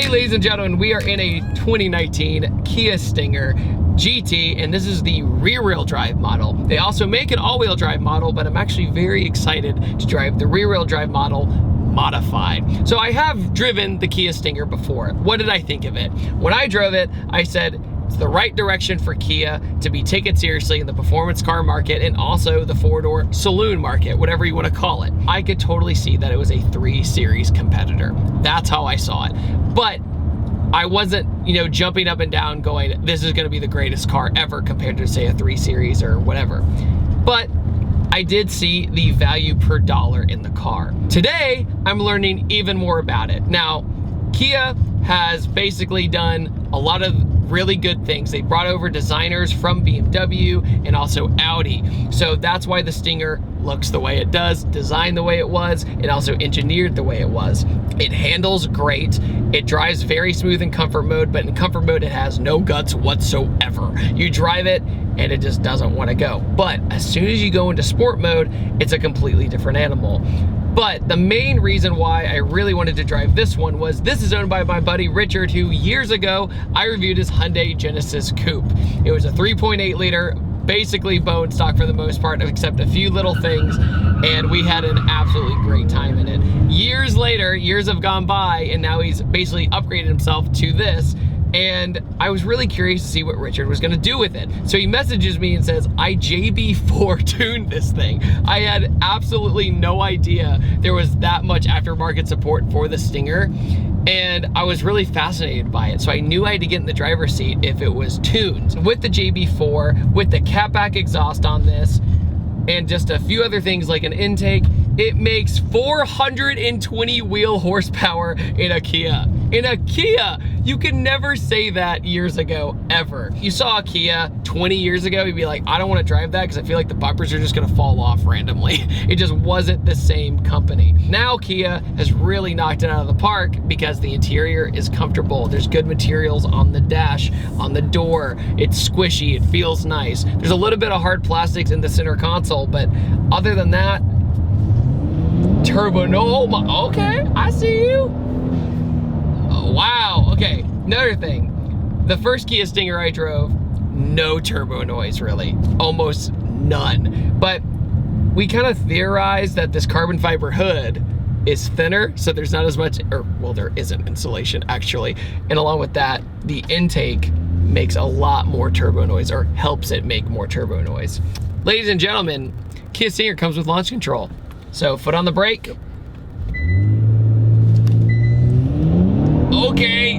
Hey ladies and gentlemen, we are in a 2019 Kia Stinger GT, and this is the rear-wheel drive model. They also make an all-wheel drive model, but I'm actually very excited to drive the rear-wheel drive model modified. So I have driven the Kia Stinger before. What did I think of it? When I drove it, I said, it's the right direction for Kia to be taken seriously in the performance car market and also the four-door saloon market, whatever you want to call it. I could totally see that it was a 3 Series competitor. That's how I saw it. But I wasn't, jumping up and down going, this is going to be the greatest car ever compared to, say, a 3 Series or whatever. But I did see the value per dollar in the car. Today, I'm learning even more about it. Now, Kia has basically done a lot of really good things. They brought over designers from BMW and also Audi. So that's why the Stinger looks the way it does, designed the way it was, and also engineered the way it was. It handles great. It drives very smooth in comfort mode, but in comfort mode, it has no guts whatsoever. You drive it and it just doesn't want to go. But as soon as you go into sport mode, it's a completely different animal. But the main reason why I really wanted to drive this one was this is owned by my buddy Richard, who years ago I reviewed his Hyundai Genesis Coupe. It was a 3.8 liter, basically bone stock for the most part, except a few little things, and we had an absolutely great time in it. Years later, years have gone by, and now he's basically upgraded himself to this. And I was really curious to see what Richard was gonna do with it. So he messages me and says, I JB4 tuned this thing. I had absolutely no idea there was that much aftermarket support for the Stinger. And I was really fascinated by it. So I knew I had to get in the driver's seat if it was tuned. With the JB4, with the catback exhaust on this, and just a few other things like an intake, it makes 420 wheel horsepower in a Kia. In a Kia! You can never say that years ago, ever. You saw a Kia 20 years ago, you'd be like, I don't want to drive that because I feel like the bumpers are just gonna fall off randomly. It just wasn't the same company. Now Kia has really knocked it out of the park because the interior is comfortable. There's good materials on the dash, on the door. It's squishy, it feels nice. There's a little bit of hard plastics in the center console, but other than that, turbo, no, okay, I see you. Wow, okay, another thing. The first Kia Stinger I drove, no turbo noise really, almost none. But we kind of theorized that this carbon fiber hood is thinner, so there's not as much, or well, there isn't insulation actually. And along with that, the intake makes a lot more turbo noise, or helps it make more turbo noise. Ladies and gentlemen, Kia Stinger comes with launch control. So foot on the brake. Okay.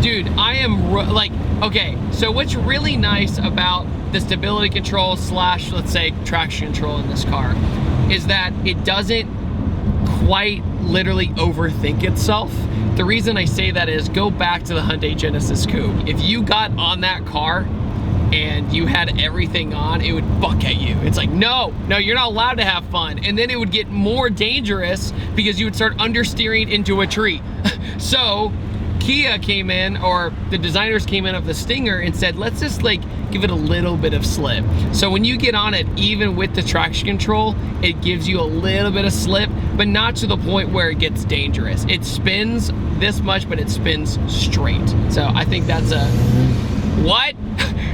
Dude, I am like, okay, so what's really nice about the stability control slash, let's say, traction control in this car is that it doesn't quite literally overthink itself. The reason I say that is go back to the Hyundai Genesis Coupe. If you got on that car and you had everything on, it would buck at you. It's like, no, you're not allowed to have fun. And then it would get more dangerous because you would start understeering into a tree. So Kia came in, or the designers came in of the Stinger and said, let's just like give it a little bit of slip. So when you get on it, even with the traction control, it gives you a little bit of slip, but not to the point where it gets dangerous. It spins this much, but it spins straight. So I think that's a, what?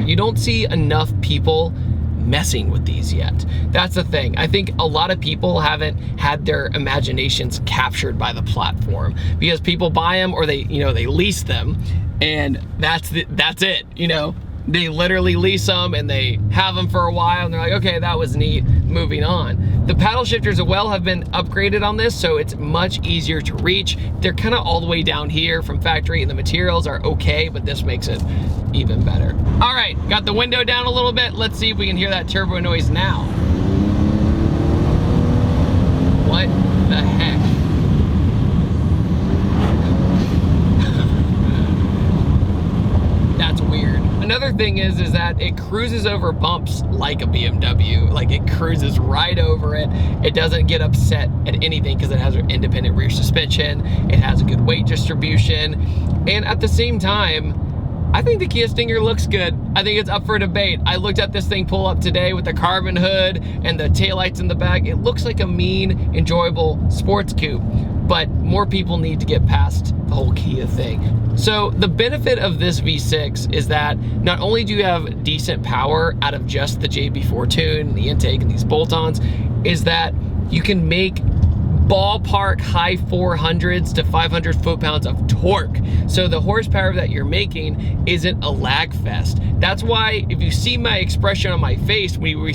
You don't see enough people messing with these yet. That's the thing. I think a lot of people haven't had their imaginations captured by the platform because people buy them, or they lease them, and that's it. They literally lease them and they have them for a while and they're like, okay, that was neat, moving on. The paddle shifters as well have been upgraded on this, so it's much easier to reach. They're kind of all the way down here from factory, and the materials are okay, but this makes it even better. All right, got the window down a little bit. Let's see if we can hear that turbo noise now. What the heck? That's weird. Another other thing is that it cruises over bumps like a BMW. Like, it cruises right over it. It doesn't get upset at anything because it has an independent rear suspension. It has a good weight distribution. And at the same time, I think the Kia Stinger looks good. I think it's up for debate. I looked at this thing pull up today with the carbon hood and the taillights in the back. It looks like a mean, enjoyable sports coupe, but more people need to get past the whole Kia thing. So the benefit of this V6 is that not only do you have decent power out of just the JB4 tune, the intake, and these bolt-ons, is that you can make ballpark high 400s to 500 foot-pounds of torque. So the horsepower that you're making isn't a lag fest. That's why if you see my expression on my face when we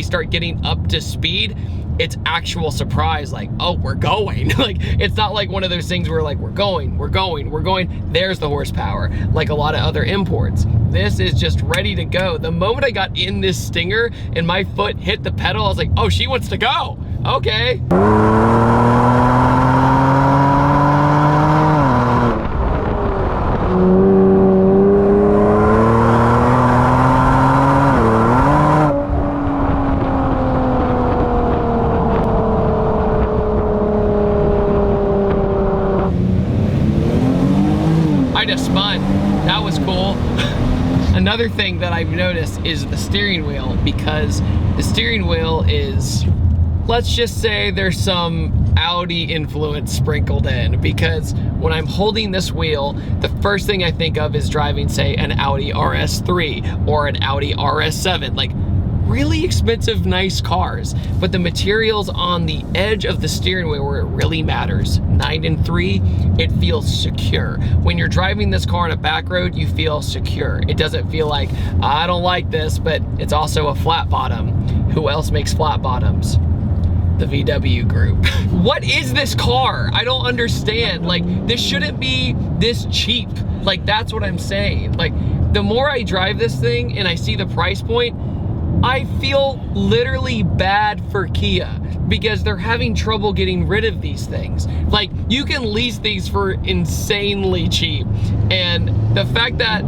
start getting up to speed, it's actual surprise, like, oh, we're going. Like, it's not like one of those things where like, we're going. There's the horsepower, like a lot of other imports. This is just ready to go. The moment I got in this Stinger and my foot hit the pedal, I was like, oh, she wants to go. Okay. I just spun. That was cool. Another thing that I've noticed is the steering wheel, because the steering wheel is, let's just say there's some Audi influence sprinkled in, because when I'm holding this wheel, the first thing I think of is driving, say, an Audi RS3 or an Audi RS7, like really expensive, nice cars. But the materials on the edge of the steering wheel where it really matters, 9 and 3, it feels secure. When you're driving this car on a back road, you feel secure. It doesn't feel like, I don't like this, but it's also a flat bottom. Who else makes flat bottoms? The VW group. What is this car? I don't understand. Like, this shouldn't be this cheap. Like, that's what I'm saying. Like, the more I drive this thing and I see the price point, I feel literally bad for Kia because they're having trouble getting rid of these things. Like, you can lease these for insanely cheap. And the fact that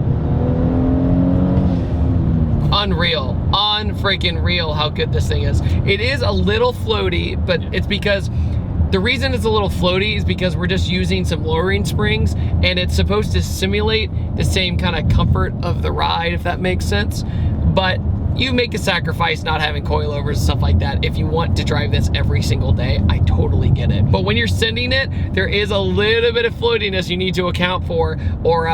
unreal, unfreaking real how good this thing is. It is a little floaty, but it's because the reason it's a little floaty is because we're just using some lowering springs, and it's supposed to simulate the same kind of comfort of the ride, if that makes sense. But you make a sacrifice not having coilovers and stuff like that if you want to drive this every single day. I totally get it. But when you're sending it, there is a little bit of floatiness you need to account for, or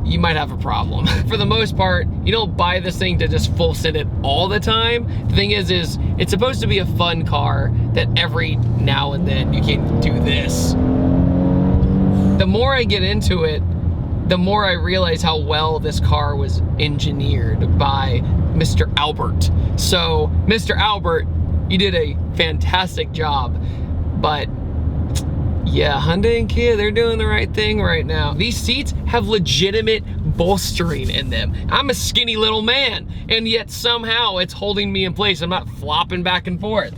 you might have a problem. For the most part, you don't buy this thing to just full send it all the time. The thing is it's supposed to be a fun car that every now and then you can do this. The more I get into it, the more I realize how well this car was engineered by Mr. Albert. So, Mr. Albert, you did a fantastic job, but yeah, Hyundai and Kia, they're doing the right thing right now. These seats have legitimate bolstering in them. I'm a skinny little man, and yet somehow it's holding me in place. I'm not flopping back and forth.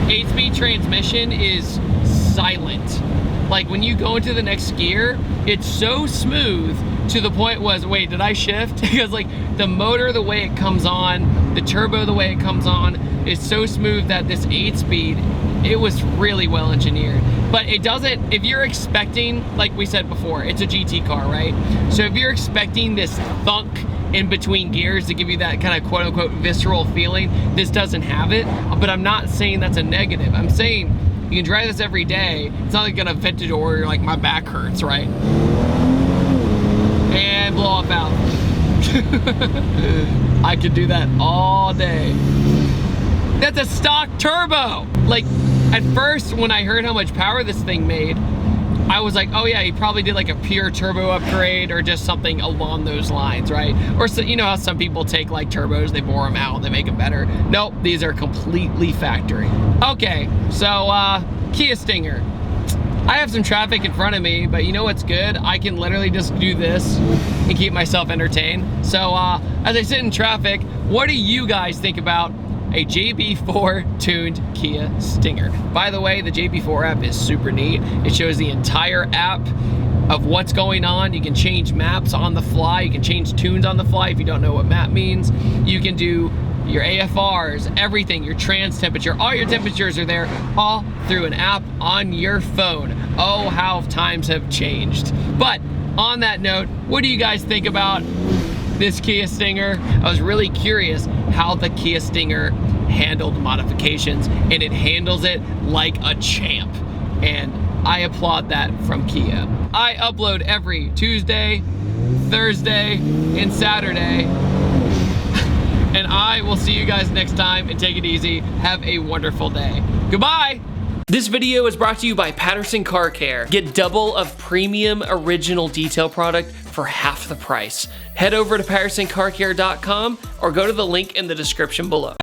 8-speed transmission is silent. Like, when you go into the next gear, it's so smooth to the point was, wait, did I shift? Because like the motor, the way it comes on, the turbo, the way it comes on, is so smooth that this 8-speed, it was really well engineered. But it doesn't, if you're expecting, like we said before, it's a GT car, right? So if you're expecting this thunk in between gears to give you that kind of quote unquote visceral feeling, this doesn't have it. But I'm not saying that's a negative. I'm saying you can drive this every day. It's not like gonna vintage or you're like, my back hurts, right? And blow off out. I could do that all day. That's a stock turbo. Like, at first when I heard how much power this thing made, I was like, oh yeah, he probably did like a pure turbo upgrade or just something along those lines, right? Or so, you know how some people take like turbos, they bore them out, they make them better. Nope, these are completely factory. Okay, so Kia Stinger. I have some traffic in front of me, but you know what's good? I can literally just do this and keep myself entertained. So as I sit in traffic, what do you guys think about a JB4 tuned Kia Stinger. By the way, the JB4 app is super neat. It shows the entire app of what's going on. You can change maps on the fly. You can change tunes on the fly if you don't know what map means. You can do your AFRs, everything, your trans temperature, all your temperatures are there, all through an app on your phone. Oh, how times have changed. But on that note, what do you guys think about this Kia Stinger? I was really curious how the Kia Stinger handled modifications, and it handles it like a champ. And I applaud that from Kia. I upload every Tuesday, Thursday, and Saturday. And I will see you guys next time, and take it easy. Have a wonderful day. Goodbye. This video is brought to you by Patterson Car Care. Get double of premium original detail product for half the price. Head over to PattersonCarCare.com or go to the link in the description below.